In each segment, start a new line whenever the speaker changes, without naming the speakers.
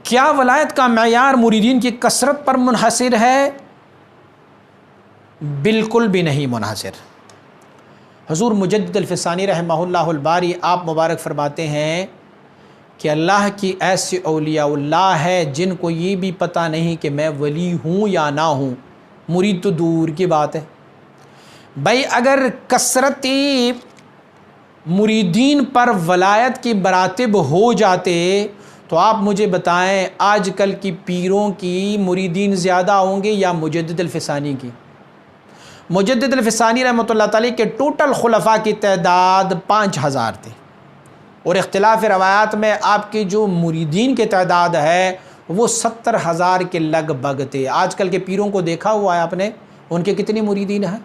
کیا ولایت کا معیار مریدین کی کثرت پر منحصر ہے؟ بالکل بھی نہیں منحصر۔ حضور مجدد الفسانی رحمہ اللہ الباری آپ مبارک فرماتے ہیں کہ اللہ کی ایسے اولیاء اللہ ہے جن کو یہ بھی پتہ نہیں کہ میں ولی ہوں یا نہ ہوں، مرید تو دور کی بات ہے۔ بھائی اگر کثرتی مریدین پر ولایت کی مراتب ہو جاتے تو آپ مجھے بتائیں آج کل کی پیروں کی مریدین زیادہ ہوں گے یا مجدد الفسانی کی؟ مجدد الفسانی رحمۃ اللہ تعالی کے ٹوٹل خلفاء کی تعداد 5000 تھی، اور اختلاف روایات میں آپ کی جو مریدین کی تعداد ہے وہ 70,000 کے لگ بھگ تھے۔ آج کل کے پیروں کو دیکھا ہوا ہے آپ نے، ان کے کتنی مریدین ہیں؟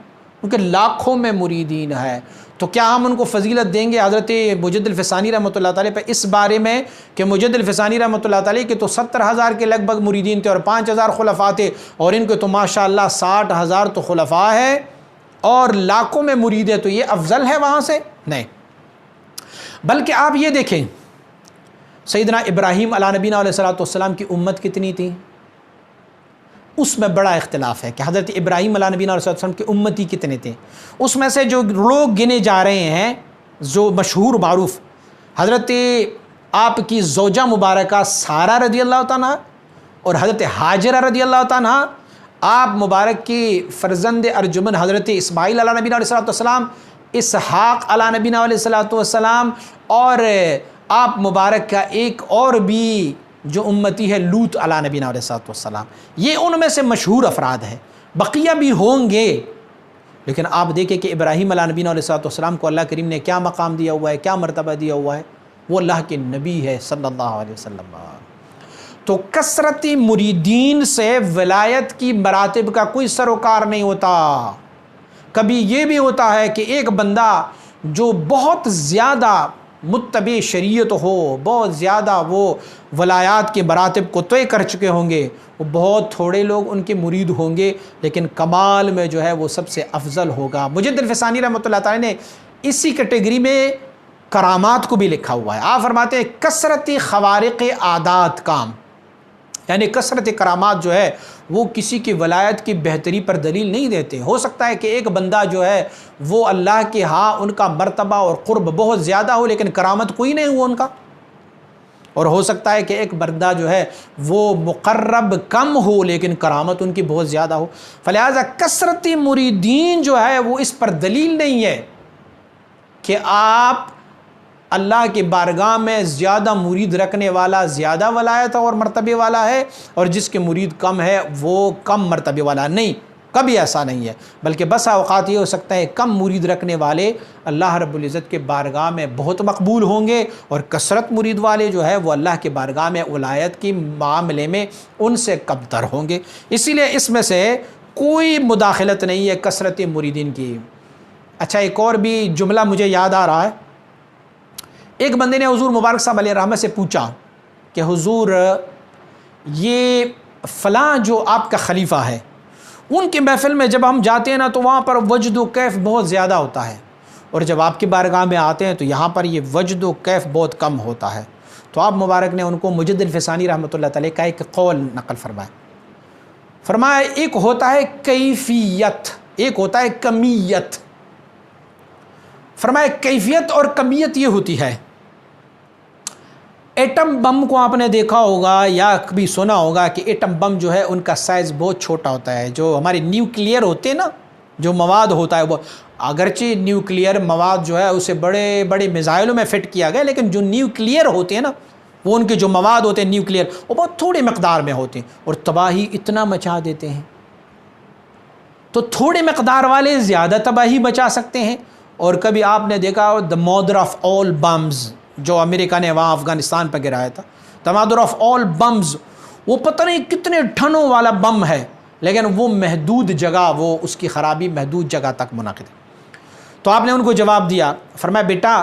ان کے لاکھوں میں مریدین ہے۔ تو کیا ہم ان کو فضیلت دیں گے حضرت مجدد الفسانی رحمۃ اللہ تعالی پہ اس بارے میں کہ مجدد الفسانی رحمۃ اللہ تعالی کے تو 70,000 کے لگ بھگ مریدین تھے اور 5,000 خلفاء تھے، اور ان کے تو ماشاءاللہ 60,000 تو خلفاء ہے اور لاکھوں میں مرید ہے، تو یہ افضل ہے وہاں سے؟ نہیں، بلکہ آپ یہ دیکھیں سیدنا ابراہیم علیہ نبینا علیہ الصلوۃ والسلام کی امت کتنی تھی؟ اس میں بڑا اختلاف ہے کہ حضرت ابراہیم علیہ نبینا علیہ الصلوۃ والسلام کی امتی کتنے تھے۔ اس میں سے جو لوگ گنے جا رہے ہیں جو مشہور معروف، حضرت آپ کی زوجہ مبارکہ سارہ رضی اللہ تعالیٰ اور حضرت ہاجرہ رضی اللہ تعالیٰ، آپ مبارک کی فرزند ارجمن حضرت اسماعیل علیہ نبینا علیہ الصلوۃ والسلام، اسحاق علیہ نبینا علیہ الصلوۃ والسلام، اور آپ مبارک کا ایک اور بھی جو امتی ہے لوط علیہ نبینا علیہ الصلوۃ والسلام، یہ ان میں سے مشہور افراد ہیں، بقیہ بھی ہوں گے۔ لیکن آپ دیکھیں کہ ابراہیم علیہ نبینا علیہ الصلوۃ والسلام کو اللہ کریم نے کیا مقام دیا ہوا ہے، کیا مرتبہ دیا ہوا ہے؟ وہ اللہ کے نبی ہے صلی اللہ علیہ وسلم۔ تو کثرتی مریدین سے ولایت کی مراتب کا کوئی سروکار نہیں ہوتا۔ کبھی یہ بھی ہوتا ہے کہ ایک بندہ جو بہت زیادہ متبع شریعت ہو، بہت زیادہ وہ ولایات کے مراتب کو طے کر چکے ہوں گے، وہ بہت تھوڑے لوگ ان کے مرید ہوں گے، لیکن کمال میں جو ہے وہ سب سے افضل ہوگا۔ مجدد الفسانی رحمۃ اللہ تعالی نے اسی کیٹیگری میں کرامات کو بھی لکھا ہوا ہے۔ آپ فرماتے ہیں کثرتی خوارق عادات کام، یعنی کثرت کرامات جو ہے وہ کسی کی ولایت کی بہتری پر دلیل نہیں دیتے۔ ہو سکتا ہے کہ ایک بندہ جو ہے وہ اللہ کے ہاں ان کا مرتبہ اور قرب بہت زیادہ ہو لیکن کرامت کوئی نہیں ہو ان کا، اور ہو سکتا ہے کہ ایک بندہ جو ہے وہ مقرب کم ہو لیکن کرامت ان کی بہت زیادہ ہو۔ فلہذا کثرتی مریدین جو ہے وہ اس پر دلیل نہیں ہے کہ آپ اللہ کے بارگاہ میں زیادہ مرید رکھنے والا زیادہ ولایت اور مرتبے والا ہے، اور جس کے مرید کم ہے وہ کم مرتبے والا نہیں، کبھی ایسا نہیں ہے۔ بلکہ بس اوقات یہ ہو سکتا ہے کم مرید رکھنے والے اللہ رب العزت کے بارگاہ میں بہت مقبول ہوں گے، اور کثرت مرید والے جو ہے وہ اللہ کے بارگاہ میں ولایت کی معاملے میں ان سے کم تر ہوں گے۔ اسی لیے اس میں سے کوئی مداخلت نہیں ہے کثرت مریدین کی۔ اچھا، ایک اور بھی جملہ مجھے یاد آ رہا ہے۔ ایک بندے نے حضور مبارک صاحب علیہ رحمت سے پوچھا کہ حضور یہ فلاں جو آپ کا خلیفہ ہے، ان کی محفل میں جب ہم جاتے ہیں نا تو وہاں پر وجد و کیف بہت زیادہ ہوتا ہے، اور جب آپ کی بارگاہ میں آتے ہیں تو یہاں پر یہ وجد و کیف بہت کم ہوتا ہے۔ تو آپ مبارک نے ان کو مجدد الفسانی رحمۃ اللہ تعالی کا ایک قول نقل فرمایا ایک ہوتا ہے کیفیت، ایک ہوتا ہے کمیت۔ فرمایا کیفیت اور کمیت یہ ہوتی ہے، ایٹم بم کو آپ نے دیکھا ہوگا یا کبھی سنا ہوگا کہ ایٹم بم جو ہے ان کا سائز بہت چھوٹا ہوتا ہے۔ جو ہمارے نیوکلیئر ہوتے ہیں نا، جو مواد ہوتا ہے وہ اگرچہ نیوکلیئر مواد جو ہے اسے بڑے بڑے میزائلوں میں فٹ کیا گیا، لیکن جو نیوکلیئر ہوتے ہیں نا، وہ ان کے جو مواد ہوتے ہیں نیوکلیئر، وہ بہت تھوڑی مقدار میں ہوتے ہیں اور تباہی اتنا مچا دیتے ہیں۔ تو تھوڑے مقدار والے زیادہ تباہی مچا سکتے ہیں۔ اور کبھی آپ نے دیکھا دا مادر آف آل بمز، جو امریکہ نے وہاں افغانستان پہ گرایا تھا، دا مادر آف آل بمز، وہ پتہ نہیں کتنے ٹنوں والا بم ہے، لیکن وہ محدود جگہ، وہ اس کی خرابی محدود جگہ تک منعقد ہے۔ تو آپ نے ان کو جواب دیا، فرمایا بیٹا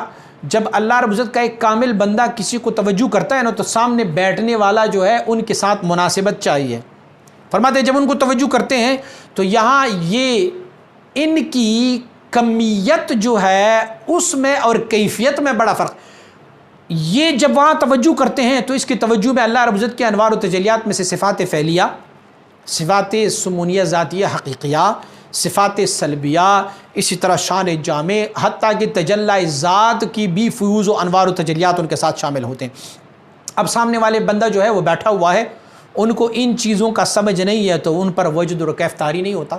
جب اللہ رب العزت کا ایک کامل بندہ کسی کو توجہ کرتا ہے نا تو سامنے بیٹھنے والا جو ہے ان کے ساتھ مناسبت چاہیے۔ فرماتے جب ان کو توجہ کرتے ہیں تو یہاں یہ ان کی کمیت جو ہے اس میں اور کیفیت میں بڑا فرق۔ یہ جب وہاں توجہ کرتے ہیں تو اس کی توجہ میں اللہ رب العزت کے انوار و تجلیات میں سے صفات فعلیہ، صفات سمونیہ ذاتیہ حقیقیہ، صفات سلبیہ، اسی طرح شان جامع، حتیٰ کہ تجلی ذات کی بھی فیوز و انوار و تجلیات ان کے ساتھ شامل ہوتے ہیں۔ اب سامنے والے بندہ جو ہے وہ بیٹھا ہوا ہے، ان کو ان چیزوں کا سمجھ نہیں ہے تو ان پر وجد و کیف طاری نہیں ہوتا،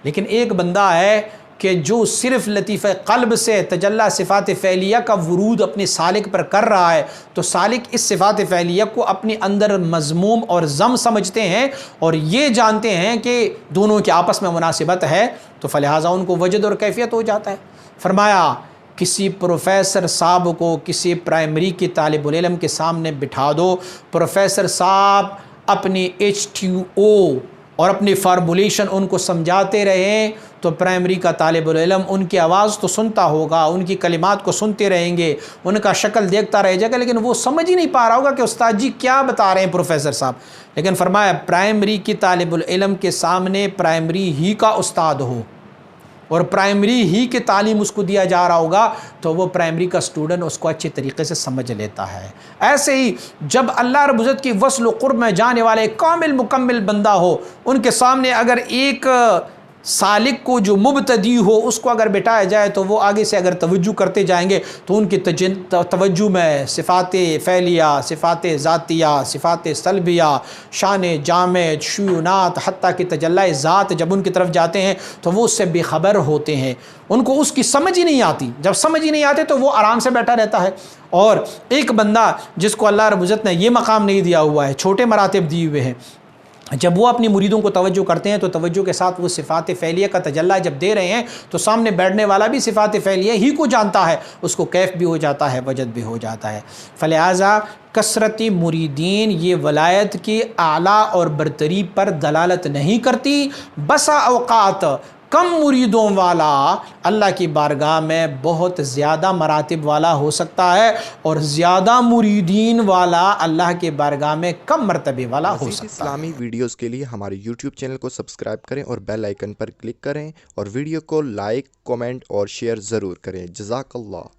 لیکن ایک بندہ ہے کہ جو صرف لطیفہ قلب سے تجلی صفات فعلیہ کا ورود اپنے سالک پر کر رہا ہے، تو سالک اس صفات فعلیہ کو اپنے اندر مضموم اور ضم سمجھتے ہیں اور یہ جانتے ہیں کہ دونوں کے آپس میں مناسبت ہے، تو فلہٰذا ان کو وجد اور کیفیت ہو جاتا ہے۔ فرمایا کسی پروفیسر صاحب کو کسی پرائمری کے طالب العلم کے سامنے بٹھا دو، پروفیسر صاحب اپنی H2O اور اپنی فارمولیشن ان کو سمجھاتے رہیں تو پرائمری کا طالب العلم ان کی آواز تو سنتا ہوگا، ان کی کلمات کو سنتے رہیں گے، ان کا شکل دیکھتا رہ جائے گا، لیکن وہ سمجھ ہی نہیں پا رہا ہوگا کہ استاد جی کیا بتا رہے ہیں پروفیسر صاحب۔ لیکن فرمایا پرائمری کی طالب العلم کے سامنے پرائمری ہی کا استاد ہو اور پرائمری ہی کے تعلیم اس کو دیا جا رہا ہوگا تو وہ پرائمری کا اسٹوڈنٹ اس کو اچھے طریقے سے سمجھ لیتا ہے۔ ایسے ہی جب اللہ رب العزت کی وصل و قرب میں جانے والے کامل مکمل بندہ ہو، ان کے سامنے اگر ایک سالک کو جو مبتدی ہو اس کو اگر بٹھایا جائے تو وہ آگے سے اگر توجہ کرتے جائیں گے تو ان کی توجہ میں صفات فعلیہ، صفات ذاتیہ، صفات سلبیہ، شان جامع، شیونات، حتیٰ کہ تجلی ذات جب ان کی طرف جاتے ہیں تو وہ اس سے بے خبر ہوتے ہیں، ان کو اس کی سمجھ ہی نہیں آتی۔ جب سمجھ ہی نہیں آتے تو وہ آرام سے بیٹھا رہتا ہے۔ اور ایک بندہ جس کو اللہ رب العزت نے یہ مقام نہیں دیا ہوا ہے، چھوٹے مراتب دیے ہوئے ہیں، جب وہ اپنی مریدوں کو توجہ کرتے ہیں تو توجہ کے ساتھ وہ صفات فعلیہ کا تجلی جب دے رہے ہیں تو سامنے بیٹھنے والا بھی صفات فعلیہ ہی کو جانتا ہے، اس کو کیف بھی ہو جاتا ہے، وجد بھی ہو جاتا ہے۔ فلہذا کثرت مریدین یہ ولایت کی اعلیٰ اور برتری پر دلالت نہیں کرتی، بسا اوقات کم مریدوں والا اللہ کی بارگاہ میں بہت زیادہ مراتب والا ہو سکتا ہے اور زیادہ مریدین والا اللہ کے بارگاہ میں کم مرتبے والا ہو سکتا ہے۔
اسلامی ویڈیوز کے لیے ہمارے YouTube چینل کو سبسکرائب کریں اور بیل آئیکن پر کلک کریں اور ویڈیو کو لائک، کومنٹ اور شیئر ضرور کریں۔ جزاک اللہ۔